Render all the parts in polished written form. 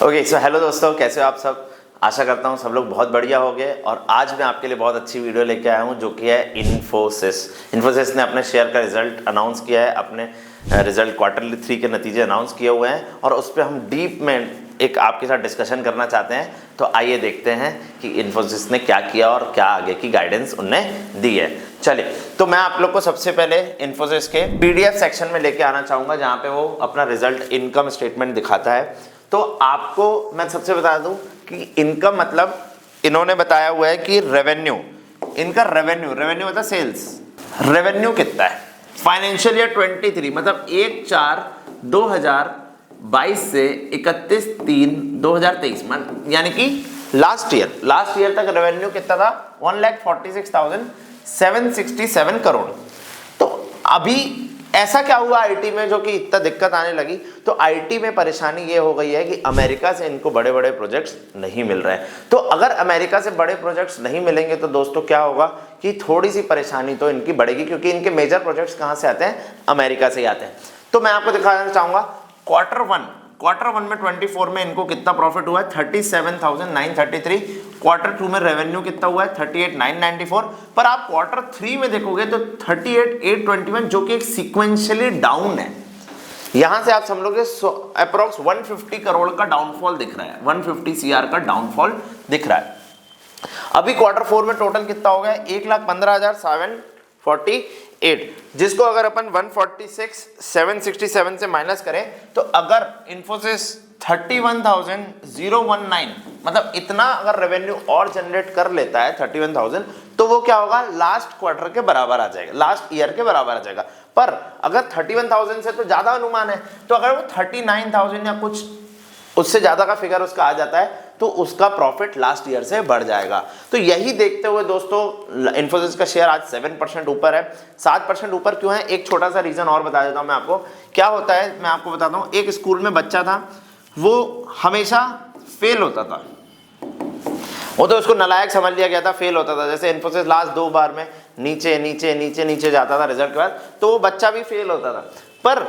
Okay so hello दोस्तों, कैसे हो आप सब। आशा करता हूँ सब लोग बहुत बढ़िया हो गए। और आज मैं आपके लिए बहुत अच्छी वीडियो लेके आया हूँ जो कि है इन्फोसिस ने अपने शेयर का रिजल्ट अनाउंस किया है। अपने रिजल्ट क्वार्टर 3 के नतीजे अनाउंस किए हुए हैं और उस पर हम डीप में एक आपके साथ डिस्कशन करना चाहते हैं। तो आइए देखते हैं कि इन्फोसिस ने क्या किया और क्या आगे की गाइडेंस उनने दी है। चलिए, तो मैं आप लोग को सबसे पहले इन्फोसिस के पीडीएफ सेक्शन में लेके आना चाहूँगा जहाँ पे वो अपना रिजल्ट इनकम स्टेटमेंट दिखाता है। तो आपको मैं सबसे बता दूं कि इनकम मतलब इन्होंने बताया हुआ है कि रेवेन्यू, इनका रेवेन्यू मतलब सेल्स रेवेन्यू कितना है फाइनेंशियल ईयर 23 मतलब 1/4/2022 से 31/3/2023 यानी कि लास्ट ईयर तक रेवेन्यू कितना था 1,46,767 करोड़। तो अभी ऐसा क्या हुआ आईटी में जो कि इतना दिक्कत आने लगी। तो आईटी में परेशानी ये हो गई है कि अमेरिका से इनको बड़े बड़े प्रोजेक्ट्स नहीं मिल रहे हैं। तो अगर अमेरिका से बड़े प्रोजेक्ट्स नहीं मिलेंगे तो दोस्तों क्या होगा कि थोड़ी सी परेशानी तो इनकी बढ़ेगी, क्योंकि इनके मेजर प्रोजेक्ट्स कहाँ से आते हैं, अमेरिका से ही आते हैं। तो मैं आपको दिखाना चाहूँगा क्वार्टर वन में 24 में इनको कितना प्रॉफिट हुआ है 37,933। क्वार्टर 2 में रेवेन्यू कितना हुआ है 38,994। पर आप क्वार्टर 3 में देखोगे तो 38,821 जो कि एक सीक्वेंशियली डाउन है। यहां से आप समझोगे अप्रोक्स 150 करोड़ का डाउनफॉल दिख रहा है, 150 सीआर का डाउनफॉल दिख रहा है। अभी क्वार्टर 4 में टोटल कितना हो गया 1,15,748, जिसको अगर अपन 146,767 से माइनस करें तो अगर इन्फोसिस 31,019 मतलब इतना अगर रेवेन्यू और जनरेट कर लेता है 31,000 तो वो क्या होगा लास्ट क्वार्टर के बराबर आ जाएगा, लास्ट ईयर के बराबर आ जाएगा। पर अगर 31,000 से तो ज्यादा अनुमान है, तो अगर वो 39,000 या कुछ उससे ज्यादा का फिगर उसका आ जाता है तो उसका प्रॉफिट लास्ट ईयर से बढ़ जाएगा। तो यही देखते हुए दोस्तों इन्फोसिस का शेयर आज 7% ऊपर है। 7% ऊपर क्यों है, एक छोटा सा रीजन और बता देता हूं मैं आपको। क्या होता है मैं आपको बताता हूं। एक स्कूल में बच्चा था, वो हमेशा फेल होता था। वो तो उसको नालायक समझ लिया गया था, फेल होता था। जैसे इन्फोसिस लास्ट 2 बार में नीचे नीचे नीचे नीचे जाता था रिजल्ट के बाद, तो वो बच्चा भी फेल होता था। पर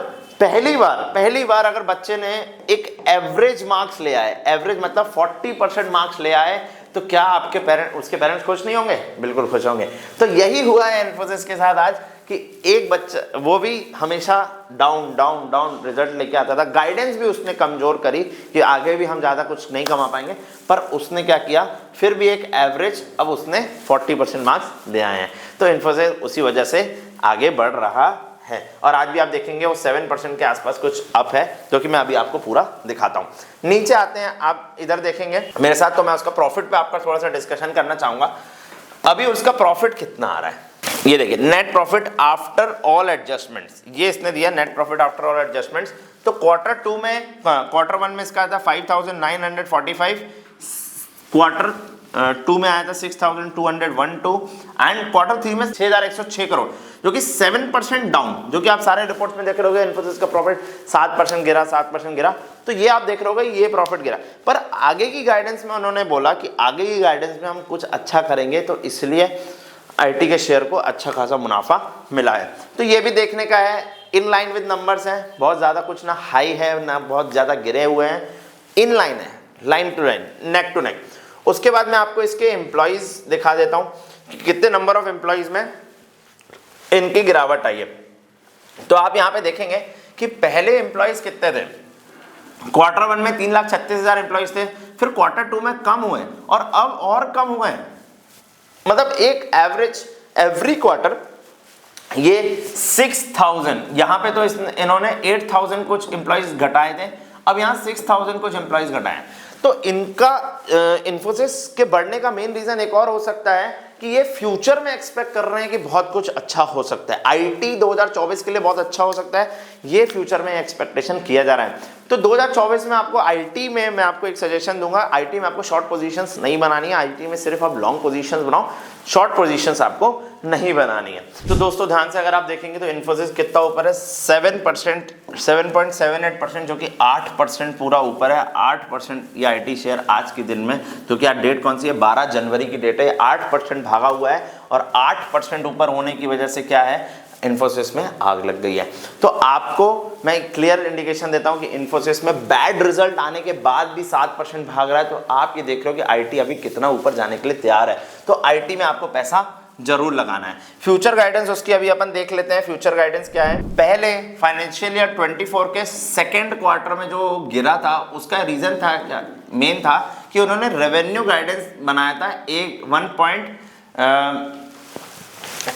पहली बार अगर बच्चे ने एक एवरेज मार्क्स ले आए, एवरेज मतलब 40% मार्क्स ले आए, तो क्या आपके उसके पेरेंट्स खुश नहीं होंगे? बिल्कुल खुश होंगे। तो यही हुआ है इन्फोसिस के साथ आज कि एक बच्चा वो भी हमेशा डाउन रिजल्ट लेके आता था। गाइडेंस भी उसने कमजोर करी कि आगे भी हम ज्यादा कुछ नहीं कमा पाएंगे, पर उसने क्या किया, फिर भी एक एवरेज अब उसने 40% मार्क्स ले आए हैं। तो इन्फोसिस उसी वजह से आगे बढ़ रहा है। और आज भी आप देखेंगे वो 7% के आसपास कुछ अप है, जो कि मैं अभी आपको पूरा दिखाता हूं। नीचे आते हैं, आप इधर देखेंगे मेरे साथ, तो मैं उसका प्रॉफिट पे आपका थोड़ा सा डिस्कशन करना चाहूंगा। अभी उसका प्रॉफिट कितना आ रहा है ये देखिए, net profit after all adjustments, ये इसने दिया net profit after all adjustments. तो क्वार्टर 1 में इसका था 5,945, क्वार्टर 2 में आया था 6,212 एंड क्वार्टर 3 में 6,106 करोड़, जो कि 7% डाउन, जो कि आप सारे रिपोर्ट्स में देख रहे होगे। इन्फोसिस का प्रॉफिट 7% गिरा, तो ये आप देख रहे होगे ये प्रॉफिट गिरा। पर आगे की गाइडेंस में उन्होंने बोला कि आगे की गाइडेंस में हम कुछ अच्छा करेंगे, तो इसलिए आईटी के शेयर को अच्छा खासा मुनाफा मिला है। तो ये भी देखने का है, इन लाइन विद नंबर्स है, बहुत ज्यादा कुछ ना हाई है ना बहुत ज्यादा गिरे हुए हैं, इन लाइन है, line to line, neck to neck. उसके बाद मैं आपको इसके एम्प्लॉइज दिखा देता हूं कि कितने नंबर ऑफ एम्प्लॉइज में इनकी गिरावट आई है। तो आप यहां पे देखेंगे कि पहले एम्प्लॉइज कितने थे, क्वार्टर 1 में 3,36,000 एम्प्लॉइज थे, फिर क्वार्टर 2 में कम हुए और अब और कम हुए हैं। मतलब एक एवरेज एवरी क्वार्टर ये 6,000, यहां पे तो इन्होंने 8,000 कुछ एम्प्लॉइज घटाए थे, अब यहां 6,000 कुछ एम्प्लॉइज घटाए। तो इनका इन्फोसिस के बढ़ने का मेन रीजन एक और हो सकता है कि ये फ्यूचर में एक्सपेक्ट कर रहे हैं कि बहुत कुछ अच्छा हो सकता है, आईटी 2024 के लिए बहुत अच्छा हो सकता है, ये फ्यूचर में एक्सपेक्टेशन किया जा रहा है। तो 2024 में आपको आईटी में मैं आपको एक सजेशन दूंगा, आईटी में आपको शॉर्ट पोजीशंस नहीं बनानी है, आईटी में सिर्फ आप लॉन्ग पोजीशंस बनाओ, शॉर्ट पोजीशंस आपको नहीं बनानी है। तो दोस्तों ध्यान से अगर आप देखेंगे तो इन्फोसिस कितना ऊपर है 7%, 7.78%, जो कि 8% पूरा ऊपर है। 8% ये आईटी शेयर आज के दिन में, जो कि आज डेट कौन सी है 12 जनवरी की डेट है, 8% भागा हुआ है। और 8% ऊपर होने की वजह से क्या है, इन्फोसिस में आग लग गई है। तो आपको मैं क्लियर इंडिकेशन देता हूं कि इन्फोसिस में बैड रिजल्ट आने के बाद भी 7% भाग रहा है, तो आप ये देख रहे हो कि आईटी अभी कितना ऊपर जाने के लिए तैयार है। तो आईटी में आपको पैसा जरूर लगाना है। फ्यूचर गाइडेंस उसकी अभी अपन देख लेते हैं। फ्यूचर गाइडेंस क्या है? पहले फाइनेंशियल ईयर 24 के सेकेंड क्वार्टर में जो गिरा था उसका रीजन था क्या? मेन था कि उन्होंने रेवेन्यू गाइडेंस बनाया था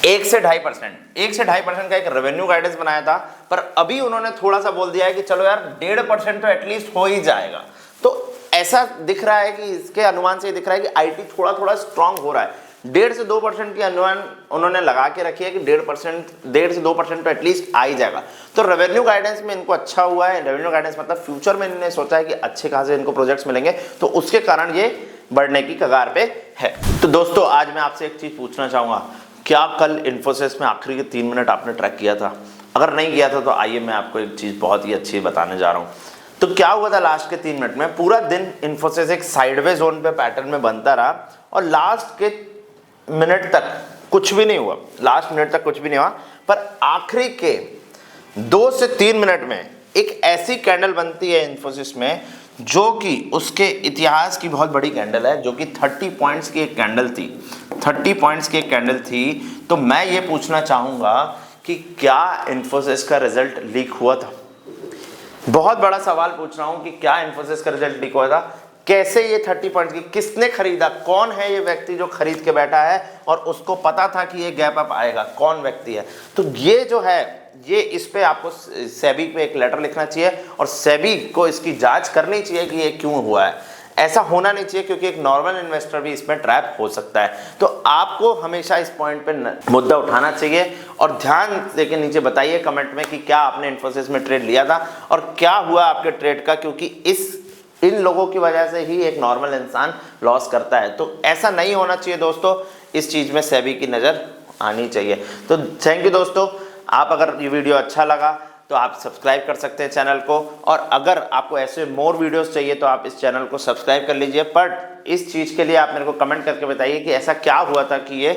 1 से 2.5% का एक रेवेन्यू गाइडेंस बनाया था, पर अभी उन्होंने थोड़ा सा बोल दिया है कि चलो यार 1.5% तो एटलीस्ट हो ही जाएगा। तो ऐसा दिख रहा है कि इसके अनुमान से दिख रहा है कि आईटी थोड़ा थोड़ा स्ट्रांग हो रहा है। 1.5 से 2% की अनुमान उन्होंने लगा के रखी है कि 1.5 से 2% तो एटलीस्ट आ ही जाएगा। तो रेवेन्यू गाइडेंस में इनको अच्छा हुआ है। रेवेन्यू गाइडेंस मतलब फ्यूचर में इन्होंने सोचा है कि अच्छे खासे इनको प्रोजेक्ट्स मिलेंगे, तो उसके कारण ये बढ़ने की कगार पे है। तो दोस्तों आज मैं आपसे एक चीज पूछना चाहूंगा, क्या कल इन्फोसिस में आखिरी के 3 मिनट आपने ट्रैक किया था? अगर नहीं किया था तो आइए मैं आपको एक चीज बहुत ही अच्छी बताने जा रहा हूँ। तो क्या हुआ था लास्ट के 3 मिनट में? पूरा दिन इन्फोसिस एक साइडवे जोन पे पैटर्न में बनता रहा और लास्ट के मिनट तक कुछ भी नहीं हुआ। लास्ट मिनट तक कुछ भी नहीं हुआ, पर आखिरी के 2 से 3 मिनट में एक ऐसी कैंडल बनती है इन्फोसिस में जो कि उसके इतिहास की बहुत बड़ी कैंडल है, जो कि 30 पॉइंट्स की एक कैंडल थी। 30 पॉइंट्स की एक कैंडल थी। तो मैं ये पूछना चाहूंगा कि क्या इन्फोसिस का रिजल्ट लीक हुआ था? बहुत बड़ा सवाल पूछ रहा हूं कि क्या इन्फोसिस का रिजल्ट लीक हुआ था? कैसे ये 30 पॉइंट्स की, किसने खरीदा? कौन है ये व्यक्ति जो खरीद के बैठा है और उसको पता था कि ये गैप अप आएगा? कौन व्यक्ति है? तो ये जो है, ये इस पे आपको सेबी पे एक लेटर लिखना चाहिए और सेबी को इसकी जांच करनी चाहिए कि ये क्यों हुआ है। ऐसा होना नहीं चाहिए, क्योंकि एक नॉर्मल इन्वेस्टर भी इसमें ट्रैप हो सकता है। तो आपको हमेशा इस पॉइंट पे मुद्दा उठाना चाहिए और ध्यान देके नीचे बताइए कमेंट में कि क्या आपने इन्फोसिस में ट्रेड लिया था और क्या हुआ आपके ट्रेड का, क्योंकि इन लोगों की वजह से ही एक नॉर्मल इंसान लॉस करता है। तो ऐसा नहीं होना चाहिए दोस्तों, इस चीज में सेबी की नजर आनी चाहिए। तो थैंक यू दोस्तों। आप अगर ये वीडियो अच्छा लगा तो आप सब्सक्राइब कर सकते हैं चैनल को, और अगर आपको ऐसे मोर वीडियोस चाहिए तो आप इस चैनल को सब्सक्राइब कर लीजिए। बट इस चीज़ के लिए आप मेरे को कमेंट करके बताइए कि ऐसा क्या हुआ था कि ये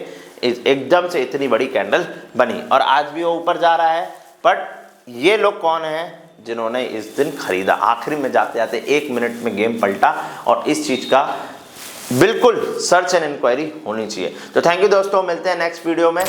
एकदम से इतनी बड़ी कैंडल बनी और आज भी वो ऊपर जा रहा है। बट ये लोग कौन हैं जिन्होंने इस दिन खरीदा? आखिरी में जाते जाते 1 मिनट में गेम पलटा, और इस चीज़ का बिल्कुल सर्च एंड इंक्वायरी होनी चाहिए। तो थैंक यू दोस्तों, मिलते हैं नेक्स्ट वीडियो में।